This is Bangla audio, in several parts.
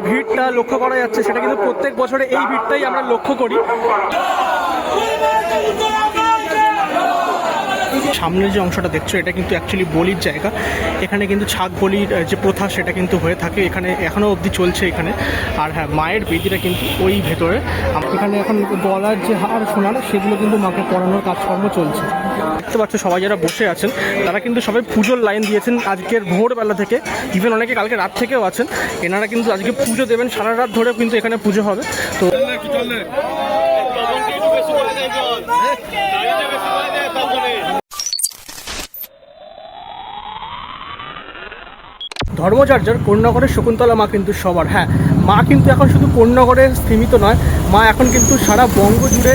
ভিড়টা লক্ষ্য করা যাচ্ছে সেটা কিন্তু প্রত্যেক বছরে এই ভিড়টাই আমরা লক্ষ্য করি। সামনের যে অংশটা দেখছো এটা কিন্তু অ্যাকচুয়ালি বলির জায়গা। এখানে কিন্তু ছাগ বলির যে প্রথা সেটা কিন্তু হয়ে থাকে, এখানে এখনও অবধি চলছে এখানে। আর হ্যাঁ, মায়ের বেদিটা কিন্তু ওই ভেতরে। এখানে এখন গলার যে হার সোনার সেগুলো কিন্তু মাকে পরানোর কাজকর্ম চলছে। দেখতে পাচ্ছ সবাই যারা বসে আছেন তারা কিন্তু সবাই পুজোর লাইন দিয়েছেন আজকের ভোরবেলা থেকে। ইভেন অনেকে কালকে রাত থেকেও আছেন, এনারা কিন্তু আজকে পুজো দেবেন, সারা রাত ধরে কিন্তু এখানে পুজো হবে। তো ধর্মচর্যার কোন্নগরের শকুন্তলা মা কিন্তু সবার। হ্যাঁ, মা কিন্তু এখন শুধু কোন্নগরে সীমিত নয়, মা এখন কিন্তু সারা বঙ্গ জুড়ে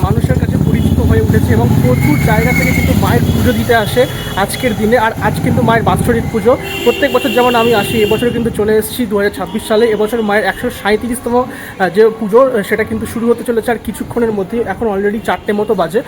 মানুষের কাছে পরিচিত হয়ে উঠেছে এবং প্রচুর জায়গা থেকে কিন্তু মায়ের পুজো দিতে আসে আজকের দিনে। আর আজ কিন্তু মায়ের বাৎসরিক পুজো। প্রত্যেক বছর যেমন আমি আসি, এবছর কিন্তু চলে এসেছি 2026 সালে। এবছর মায়ের 137তম যে পুজো সেটা কিন্তু শুরু হতে চলেছে আর কিছুক্ষণের মধ্যে। এখন অলরেডি 4টে মতো বাজে।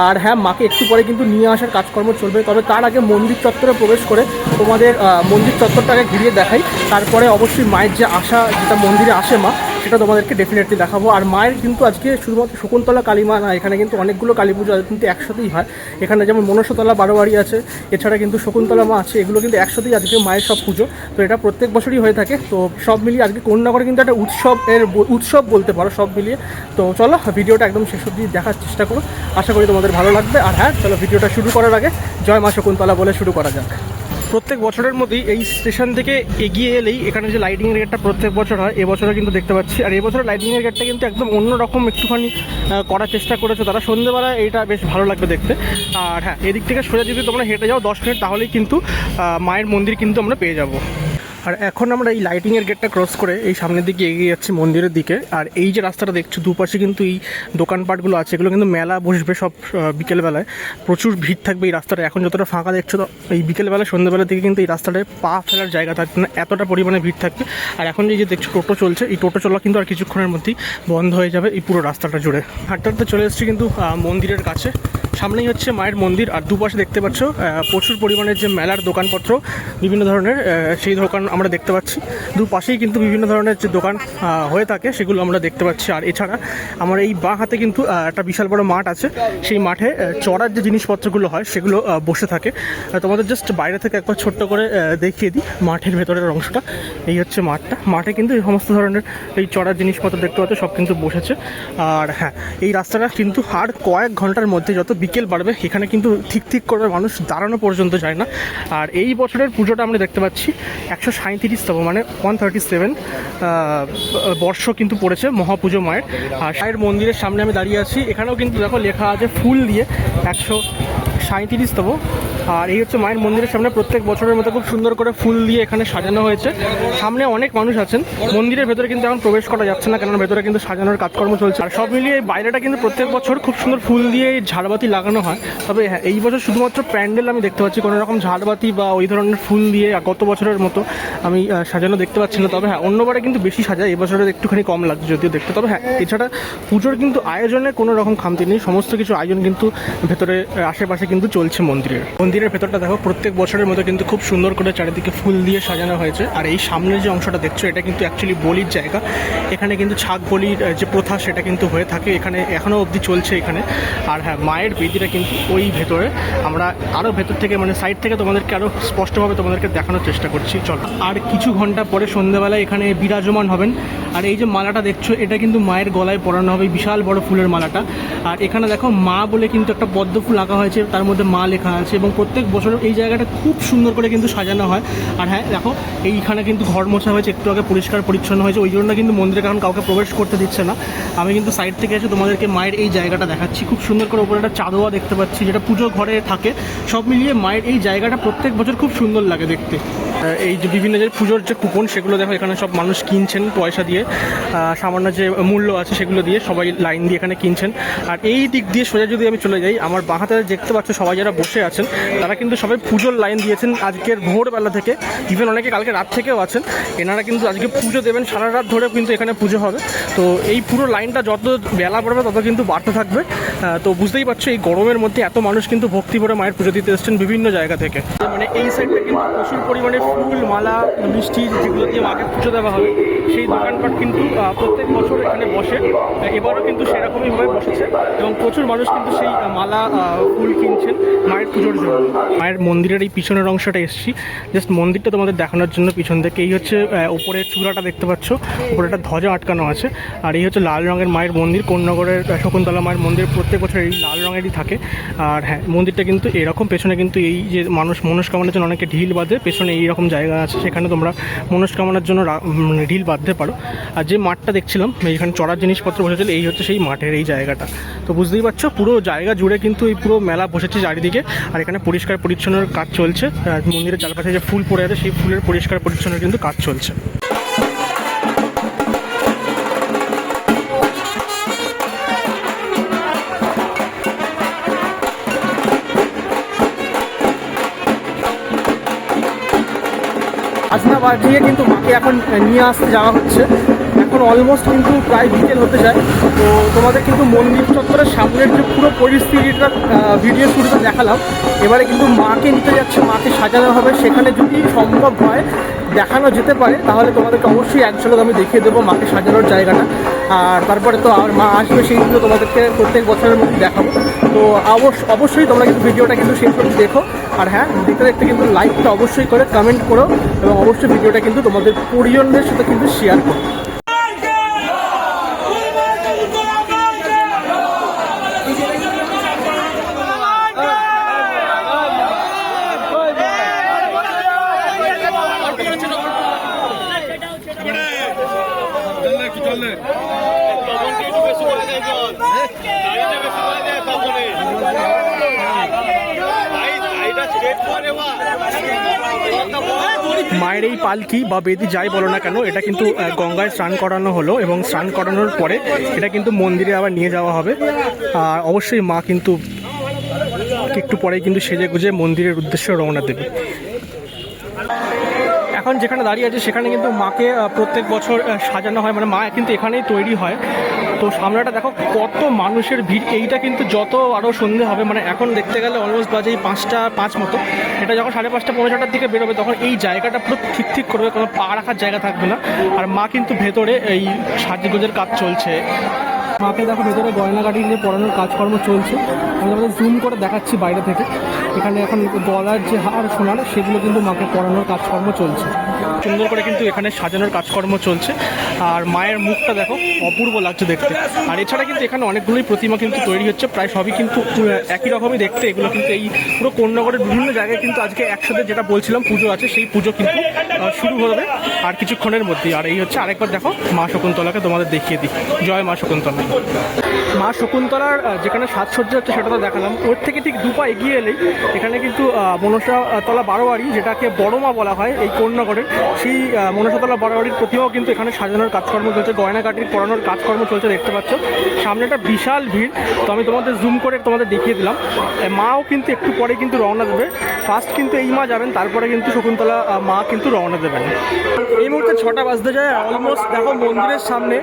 আর হ্যাঁ, মাকে একটু পরে কিন্তু নিয়ে আসার কাজকর্ম চলবে। তবে তার আগে মন্দির চত্বরে প্রবেশ করে তোমাদের মন্দির চত্বরটাকে ঘুরিয়ে দেখাই, তারপরে অবশ্যই মায়ের যে আসা, যেটা মন্দিরে আসে মা, সেটা তোমাদেরকে ডেফিনেটলি দেখাবো। আর মায়ের কিন্তু আজকে শুধুমাত্র শকুন্তলা কালী মা না, এখানে কিন্তু অনেকগুলো কালী পুজো কিন্তু একসাথেই হয়। এখানে যেমন মনসাতলা বারোয়ারি আছে, এছাড়া কিন্তু শকুন্তলা মা আছে, এগুলো কিন্তু একসাথেই আজকে মায়ের সব পুজো। তো এটা প্রত্যেক বছরই হয়ে থাকে। তো সব মিলিয়ে আজকে কোন্নগরে কিন্তু একটা উৎসব বলতে পারো সব মিলিয়ে। তো চলো ভিডিওটা একদম শেষ অবধি দেখার চেষ্টা করো, আশা করি তোমাদের ভালো লাগবে। আর হ্যাঁ, চলো ভিডিওটা শুরু করার আগে জয় মা শকুন্তলা বলে শুরু করা যাক। প্রত্যেক বছরের মধ্যেই এই স্টেশন থেকে এগিয়ে এলেই এখানে যে লাইটিংয়ের গেটটা প্রত্যেক বছর হয়, এবছরও কিন্তু দেখতে পাচ্ছি। আর এবছরের লাইটিংয়ের গেটটা কিন্তু একদম অন্যরকম একটুখানি করার চেষ্টা করেছে তারা। সন্ধ্যেবেলায় এইটা বেশ ভালো লাগবে দেখতে। আর হ্যাঁ, এদিক থেকে সোজা যদি তোমরা হেঁটে যাও 10 মিনিট, তাহলেই কিন্তু মায়ের মন্দির কিন্তু আমরা পেয়ে যাবো। আর এখন আমরা এই লাইটিংয়ের গেটটা ক্রস করে এই সামনের দিকে এগিয়ে যাচ্ছি মন্দিরের দিকে। আর এই যে রাস্তাটা দেখছো দুপাশে কিন্তু এই দোকানপাটগুলো আছে, এগুলো কিন্তু মেলা বসবে সব বিকেলবেলায়। প্রচুর ভিড় থাকবে এই রাস্তাটা। এখন যতটা ফাঁকা দেখছো, তো এই বিকেলবেলা সন্ধ্যেবেলা থেকে কিন্তু এই রাস্তাটায় পা ফেলার জায়গা থাকবে না, এতটা পরিমাণে ভিড় থাকবে। আর এখন যে দেখছো টোটো চলছে, এই টোটো চলা কিন্তু আর কিছুক্ষণের মধ্যেই বন্ধ হয়ে যাবে এই পুরো রাস্তাটা জুড়ে। হাঁটতে হাঁটতে চলে এসেছি কিন্তু মন্দিরের কাছে। সামনেই হচ্ছে মায়ের মন্দির। আর দুপাশে দেখতে পাচ্ছ প্রচুর পরিমাণে যে মেলার দোকানপত্র বিভিন্ন ধরনের, সেই দোকান আমরা দেখতে পাচ্ছি। দুপাশেই কিন্তু বিভিন্ন ধরনের যে দোকান হয়ে থাকে সেগুলো আমরা দেখতে পাচ্ছি। আর এছাড়া আমার এই বাঁ হাতে কিন্তু একটা বিশাল বড় মাঠ আছে, সেই মাঠে চড়ার যে জিনিসপত্রগুলো হয় সেগুলো বসে থাকে। তোমাদের জাস্ট বাইরে থেকে একবার ছোট্ট করে দেখিয়ে দিই মাঠের ভেতরের অংশটা। এই হচ্ছে মাঠটা। মাঠে কিন্তু এই সমস্ত ধরনের এই চড়ার জিনিসপত্র দেখতে পাচ্ছ, সব কিন্তু বসেছে। আর হ্যাঁ, এই রাস্তাটা কিন্তু আর কয়েক ঘন্টার মধ্যে, যত বিকেল বাড়বে, এখানে কিন্তু ঠিক করে মানুষ দাঁড়ানো পর্যন্ত যায় না। আর এই বছরের পুজোটা আমরা দেখতে পাচ্ছি 137তম, মানে 137 বর্ষ কিন্তু পড়েছে মহাপুজো মায়ের। আর মায়ের মন্দিরের সামনে আমি দাঁড়িয়ে আছি, এখানেও কিন্তু দেখো লেখা আছে ফুল দিয়ে 137তম। আর এই হচ্ছে মায়ের মন্দিরের সামনে। প্রত্যেক বছরের মতো খুব সুন্দর করে ফুল দিয়ে এখানে সাজানো হয়েছে। সামনে অনেক মানুষ আছেন। মন্দিরের ভেতরে কিন্তু এখন প্রবেশ করা যাচ্ছে না, কারণ ভেতরে কিন্তু সাজানোর কাজকর্ম চলছে। আর সব মিলিয়ে এই বাইরেটা কিন্তু প্রত্যেক বছর খুব সুন্দর ফুল দিয়ে ঝাড়বাতি লাগানো হয়। তবে হ্যাঁ, এই বছর শুধুমাত্র প্যান্ডেল আমি দেখতে পাচ্ছি, কোনো রকম ঝাড়বাতি বা ওই ধরনের ফুল দিয়ে গত বছরের মতো আমি সাজানো দেখতে পাচ্ছি না। তবে হ্যাঁ, অন্যবারে কিন্তু বেশি সাজায়, এবছরের একটুখানি কম লাগছে যদিও দেখতে। তবে হ্যাঁ, এছাড়া পুজোর কিন্তু আয়োজনে কোনো রকম খামতি নেই, সমস্ত কিছু আয়োজন কিন্তু ভেতরে আশেপাশে কিন্তু চলছে মন্দিরের ভেতরটা দেখো প্রত্যেক বছরের মতো কিন্তু খুব সুন্দর করে চারিদিকে ফুল দিয়ে সাজানো হয়েছে। আর এই সামনের যে অংশটা দেখছো এটা কিন্তু অ্যাকচুয়ালি বলির জায়গা। এখানে কিন্তু ছাগ বলির যে প্রথা সেটা কিন্তু হয়ে থাকে, এখানে এখনও অবধি চলছে এখানে। আর হ্যাঁ, মায়ের বেদিটা কিন্তু ওই ভেতরে। আমরা আরও ভেতর থেকে, মানে সাইড থেকে তোমাদেরকে আরও স্পষ্টভাবে তোমাদেরকে দেখানোর চেষ্টা করছি। চলো, আর কিছু ঘন্টা পরে সন্ধ্যাবেলায় এখানে বিরাজমান হবেন। আর এই যে মালাটা দেখছো এটা কিন্তু মায়ের গলায় পরানো হবে, বিশাল বড় ফুলের মালাটা। আর এখানে দেখো মা বলে কিন্তু একটা পদ্ম ফুল আঁকা হয়েছে, তার মধ্যে মা লেখা আছে। এবং প্রত্যেক বছর এই জায়গাটা খুব সুন্দর করে কিন্তু সাজানো হয়। আর হ্যাঁ দেখো, এইখানে কিন্তু ঘর মোছা হয়েছে, একটু আগে পরিষ্কার পরিচ্ছন্ন হয়েছে, ওই জন্য কিন্তু মন্দিরে এখন কাউকে প্রবেশ করতে দিচ্ছে না। আমি কিন্তু সাইড থেকে এসে তোমাদেরকে মায়ের এই জায়গাটা দেখাচ্ছি। খুব সুন্দর করে উপরে একটা চাঁদোয়া দেখতে পাচ্ছি, যেটা পুজো ঘরে থাকে। সব মিলিয়ে মায়ের এই জায়গাটা প্রত্যেক বছর খুব সুন্দর লাগে দেখতে। এই যে বিভিন্ন যে পুজোর যে কুপন সেগুলো দেখো এখানে সব মানুষ কিনছেন পয়সা দিয়ে, সামান্য যে মূল্য আছে সেগুলো দিয়ে সবাই লাইন দিয়ে এখানে কিনছেন। আর এই দিক দিয়ে সোজা যদি আমি চলে যাই, আমার বাঁ হাতে দেখতে পাচ্ছ সবাই যারা বসে আছেন তারা কিন্তু সবাই পুজোর লাইন দিয়েছেন আজকের ভোরবেলা থেকে, ইভেন অনেকে কালকে রাত থেকেও আছেন। এনারা কিন্তু আজকে পুজো দেবেন, সারা রাত ধরে কিন্তু এখানে পুজো হবে। তো এই পুরো লাইনটা যত বেলা পড়বে তত কিন্তু বাড়তে থাকবে। তো বুঝতেই পারছো এই গরমের মধ্যে এত মানুষ কিন্তু ভক্তি ভরে মায়ের পুজো দিতে এসেছেন বিভিন্ন জায়গা থেকে। মানে এই সাইডটা কিন্তু প্রচুর পরিমাণে ফুল, মালা, মিষ্টি যেগুলো দিয়ে মাকে পুজো দেওয়া হবে সেই দোকানপাট কিন্তু প্রত্যেক বছর এখানে বসে। এবারও কিন্তু সেরকমইভাবে বসেছে এবং প্রচুর মানুষ কিন্তু সেই মালা, ফুল কিনছেন মায়ের পুজোর জন্য। মায়ের মন্দিরের এই পিছনের অংশটা এসেছি, জাস্ট মন্দিরটা তোমাদের দেখানোর জন্য পিছন থেকে। এই হচ্ছে উপরে চূড়াটা দেখতে পাচ্ছ, উপরে একটা ধ্বজা আটকানো আছে। আর এই হচ্ছে লাল রঙের মায়ের মন্দির, কোন্নগরের শকুন্তলা মায়ের মন্দির প্রত্যেক বছর এই লাল রঙেরই থাকে। আর হ্যাঁ, মন্দিরটা কিন্তু এরকম, পেছনে কিন্তু এই যে মানুষ মনস্কামনার জন্য অনেকে ঢিল বাঁধে, পেছনে এইরকম জায়গা আছে, সেখানে তোমরা মনস্কামনার জন্য ঢিল বাঁধতে পারো। আর যে মাঠটা দেখছিলাম এইখানে চড়ার জিনিসপত্র বসেছিল, এই হচ্ছে সেই মাঠের এই জায়গাটা। তো বুঝতেই পারছো পুরো জায়গা জুড়ে কিন্তু এই পুরো মেলা বসেছে চারিদিকে। আর এখানে পরিষ্কার পরিচ্ছন্নের কাজ চলছে, মন্দিরের চারপাশে যে ফুল পড়ে আছে সেই ফুলের পরিষ্কার পরিচ্ছন্নের কিন্তু কাজ চলছে। বাজনা বাজিয়ে কিন্তু মাকে এখন নিয়ে আসতে যাওয়া হচ্ছে। এখন অলমোস্ট কিন্তু প্রায় বিকেল হতে যায়। তো তোমাদের কিন্তু মন্দির চত্বরের সামনের যে পুরো পরিস্থিতিটা ভিডিও শুরুতে দেখালাম। এবারে কিন্তু মাকে নিতে যাচ্ছে, মাকে সাজানো হবে। সেখানে যদি সম্ভব হয় দেখানো যেতে পারে তাহলে তোমাদেরকে অবশ্যই এক ঝলক আমি দেখিয়ে দেবো মাকে সাজানোর জায়গাটা। আর তারপরে তো আর মা আসবে, সেইগুলো তোমাদেরকে প্রত্যেক বছরের মধ্যে দেখাবো। তো অবশ্যই তোমরা কিন্তু ভিডিওটা কিন্তু শেষ করে দেখো। আর হ্যাঁ, দেখতে দেখতে কিন্তু লাইকটা অবশ্যই করে কমেন্ট করো এবং অবশ্যই ভিডিওটা কিন্তু তোমাদের পরিজনদের সাথে কিন্তু শেয়ার করো। মায়ের এই পালকি বা বেদি যাই বলো না কেন, এটা কিন্তু গঙ্গায় স্নান করানো হলো এবং স্নান করানোর পরে এটা কিন্তু মন্দিরে আবার নিয়ে যাওয়া হবে। আর অবশ্যই মা কিন্তু একটু পরেই কিন্তু সেজে গুজে মন্দিরের উদ্দেশ্যে রওনা দেবে। এখন যেখানে দাঁড়িয়ে আছে সেখানে কিন্তু মাকে প্রত্যেক বছর সাজানো হয়, মানে মা কিন্তু এখানেই তৈরি হয়। তো সামনেটা দেখো কত মানুষের ভিড়। এইটা কিন্তু যত আরও সন্ধে হবে, মানে এখন দেখতে গেলে অলমোস্ট বাজে 5টা 5 মতো। এটা যখন 5:30 পৌনে 6টার দিকে বেরোবে তখন এই জায়গাটা পুরো ঠিক করবে, কোনো পা রাখার জায়গা থাকবে না। আর মা কিন্তু ভেতরে এই সাজগোজের কাজ চলছে। মাকে দেখো ভেতরে গয়নাগাটি নিয়ে পরানোর কাজকর্ম চলছে। আমি তোমাদের জুম করে দেখাচ্ছি বাইরে থেকে। এখানে এখন গলার যে হার সোনার সেগুলো কিন্তু মাকে পরানোর কাজকর্ম চলছে, সুন্দর করে কিন্তু এখানে সাজানোর কাজকর্ম চলছে। আর মায়ের মুখটা দেখো অপূর্ব লাগছে দেখতে। আর এছাড়া কিন্তু এখানে অনেকগুলোই প্রতিমা কিন্তু তৈরি হচ্ছে, প্রায় সবই কিন্তু একই রকমই দেখতে। এগুলো কিন্তু এই পুরো কোন্নগরের বিভিন্ন জায়গায় কিন্তু আজকে একসাথে যেটা বলছিলাম পুজো আছে, সেই পুজো কিন্তু শুরু হবে আর কিছুক্ষণের মধ্যেই। আর এই হচ্ছে আরেকবার দেখো মা শকুন্তলাকে তোমাদের দেখিয়ে দিই। জয় মা শকুন্তলা। মা শকুন্তলার যেখানে সাজসজ্জা হচ্ছে সেটা তো দেখালাম। ওর থেকে ঠিক 2 পা এগিয়ে এলেই এখানে কিন্তু মনসাতলা বারোয়ারি, যেটাকে বড় মা বলা হয় এই কোন্নগরের, সেই মনসাতলা বারোয়ারির প্রতিমাও কিন্তু এখানে সাজানোর কাজকর্ম চলছে, গয়নাগাটির পরানোর কাজকর্ম চলছে, দেখতে পাচ্ছ। সামনে একটা বিশাল ভিড়। তো আমি তোমাদের জুম করে তোমাদের দেখিয়ে দিলাম। মাও কিন্তু একটু পরে কিন্তু রওনা দেবে। ফার্স্ট কিন্তু এই মা যাবেন, তারপরে কিন্তু শকুন্তলা মা কিন্তু রওনা দেবেন। এই মুহূর্তে 6টা বাজতে যায়। অলমোস্ট দেখো মন্দিরের সামনে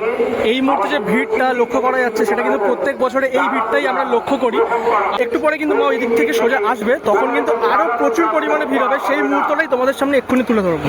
এই মুহূর্তে যে ভিড়টা লক্ষ্য করা যাচ্ছে সেটা কিন্তু প্রত্যেক বছরে এই ভিড়টাই আমরা লক্ষ্য করি। একটু পরে কিন্তু মা ওই দিক থেকে সোজা আসবে, তখন কিন্তু আরও প্রচুর পরিমাণে ভিড় হবে। সেই মুহূর্তটাই তোমাদের সামনে এক্ষুনি তুলে ধরবো।